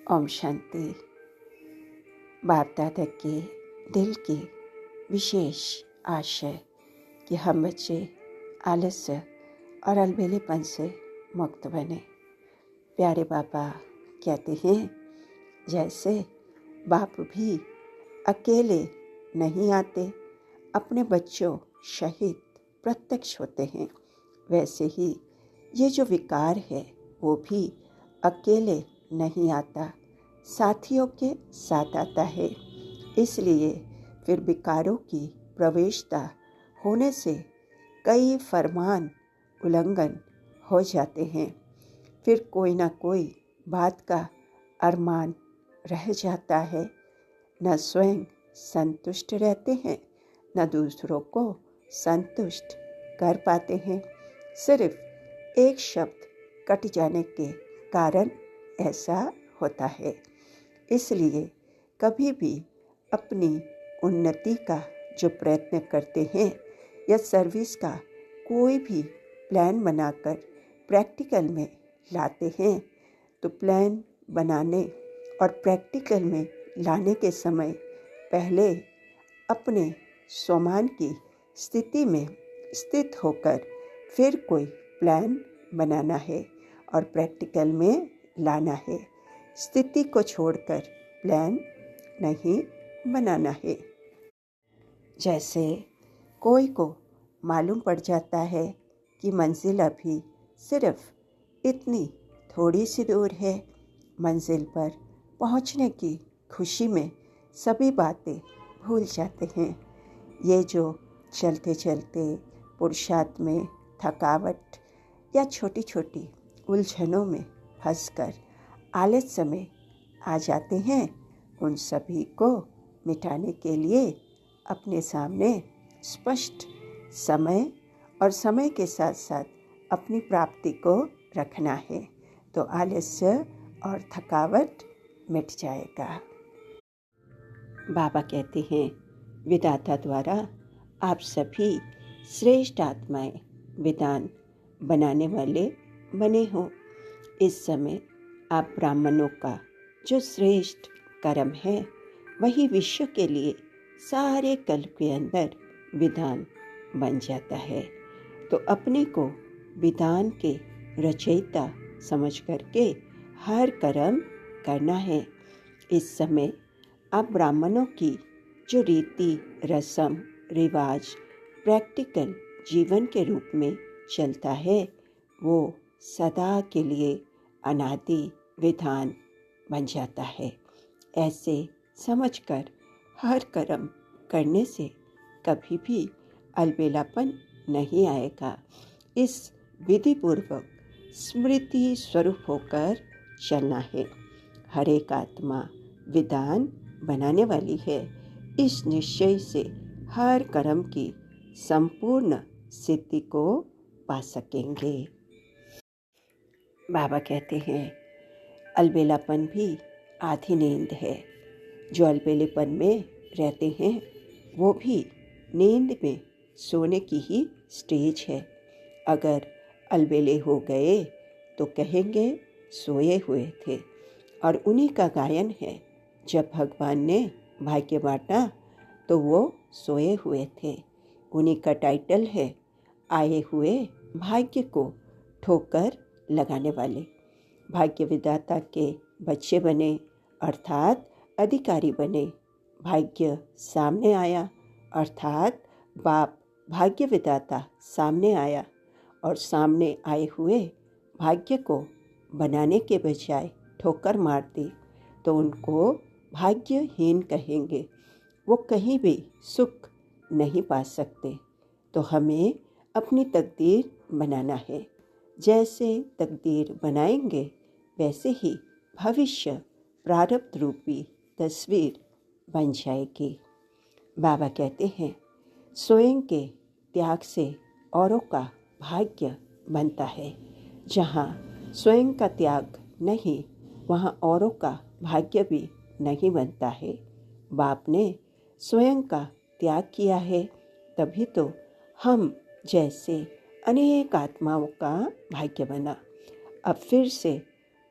ओम शांति। बाप दादा के दिल की विशेष आशय कि हम बच्चे आलस्य और अलबेलेपन से मुक्त बने। प्यारे बाबा कहते हैं, जैसे बाप भी अकेले नहीं आते, अपने बच्चों सहित प्रत्यक्ष होते हैं, वैसे ही ये जो विकार है वो भी अकेले नहीं आता, साथियों के साथ आता है। इसलिए फिर विकारों की प्रवेशता होने से कई फरमान उल्लंघन हो जाते हैं। फिर कोई ना कोई बात का अरमान रह जाता है। न स्वयं संतुष्ट रहते हैं, न दूसरों को संतुष्ट कर पाते हैं। सिर्फ एक शब्द कट जाने के कारण ऐसा होता है। इसलिए कभी भी अपनी उन्नति का जो प्रयत्न करते हैं या सर्विस का कोई भी प्लान बनाकर प्रैक्टिकल में लाते हैं, तो प्लान बनाने और प्रैक्टिकल में लाने के समय पहले अपने स्वमान की स्थिति में स्थित होकर फिर कोई प्लान बनाना है और प्रैक्टिकल में लाना है। स्थिति को छोड़कर प्लान नहीं बनाना है। जैसे कोई को मालूम पड़ जाता है कि मंजिल अभी सिर्फ इतनी थोड़ी सी दूर है, मंजिल पर पहुंचने की खुशी में सभी बातें भूल जाते हैं। ये जो चलते चलते पुरुषार्थ में थकावट या छोटी छोटी उलझनों में फंसकर आलस्य में आ जाते हैं, उन सभी को मिटाने के लिए अपने सामने स्पष्ट समय और समय के साथ साथ अपनी प्राप्ति को रखना है, तो आलस्य और थकावट मिट जाएगा। बाबा कहते हैं, विधाता द्वारा आप सभी श्रेष्ठ आत्माएं विधान बनाने वाले बने हो। इस समय आप ब्राह्मणों का जो श्रेष्ठ कर्म है वही विश्व के लिए सारे कल्प के अंदर विधान बन जाता है। तो अपने को विधान के रचयिता समझ करके हर कर्म करना है। इस समय आप ब्राह्मणों की जो रीति रस्म रिवाज प्रैक्टिकल जीवन के रूप में चलता है, वो सदा के लिए अनादि विधान बन जाता है। ऐसे समझकर हर कर्म करने से कभी भी अलबेलापन नहीं आएगा। इस विधि पूर्वक स्मृति स्वरूप होकर चलना है। हर एक आत्मा विधान बनाने वाली है। इस निश्चय से हर कर्म की संपूर्ण सिद्धि को पा सकेंगे। बाबा कहते हैं, अलबेलापन भी आधी नींद है। जो अलबेलेपन में रहते हैं वो भी नींद में सोने की ही स्टेज है। अगर अलबेले हो गए तो कहेंगे सोए हुए थे। और उन्हीं का गायन है, जब भगवान ने भाग्य बांटा तो वो सोए हुए थे। उन्हीं का टाइटल है, आए हुए भाग्य को ठोकर लगाने वाले। भाग्य विधाता के बच्चे बने अर्थात अधिकारी बने। भाग्य सामने आया अर्थात बाप भाग्य विधाता सामने आया, और सामने आए हुए भाग्य को बनाने के बजाय ठोकर मार दी तो उनको भाग्यहीन कहेंगे। वो कहीं भी सुख नहीं पा सकते। तो हमें अपनी तकदीर बनाना है। जैसे तकदीर बनाएंगे वैसे ही भविष्य प्रारब्ध रूपी तस्वीर बन जाएगी। बाबा कहते हैं, स्वयं के त्याग से औरों का भाग्य बनता है। जहाँ स्वयं का त्याग नहीं, वहाँ औरों का भाग्य भी नहीं बनता है। बाप ने स्वयं का त्याग किया है, तभी तो हम जैसे अनेक आत्माओं का भाग्य बना। अब फिर से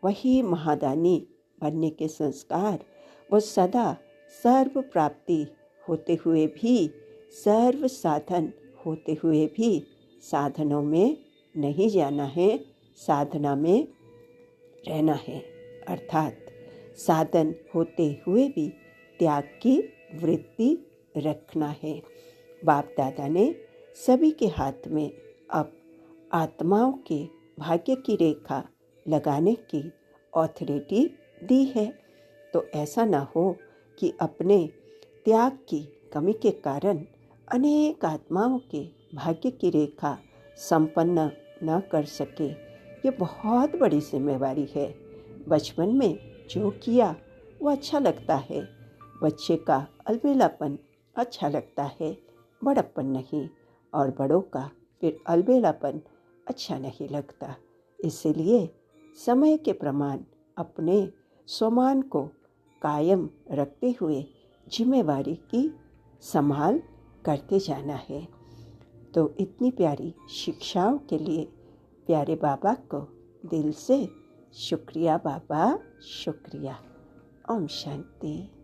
वही महादानी बनने के संस्कार वो सदा सर्व प्राप्ति होते हुए भी, सर्व साधन होते हुए भी साधनों में नहीं जाना है, साधना में रहना है। अर्थात साधन होते हुए भी त्याग की वृत्ति रखना है। बाप दादा ने सभी के हाथ में अब आत्माओं के भाग्य की रेखा लगाने की ऑथोरिटी दी है। तो ऐसा ना हो कि अपने त्याग की कमी के कारण अनेक आत्माओं के भाग्य की रेखा संपन्न न कर सके। ये बहुत बड़ी जिम्मेवारी है। बचपन में जो किया वो अच्छा लगता है, बच्चे का अलबेलापन अच्छा लगता है, बड़प्पन नहीं, और बड़ों का फिर अलबेलापन अच्छा नहीं लगता। इसलिए समय के प्रमाण अपने स्वमान को कायम रखते हुए जिम्मेवारी की संभाल करते जाना है। तो इतनी प्यारी शिक्षाओं के लिए प्यारे बाबा को दिल से शुक्रिया बाबा, शुक्रिया। ओम शांति।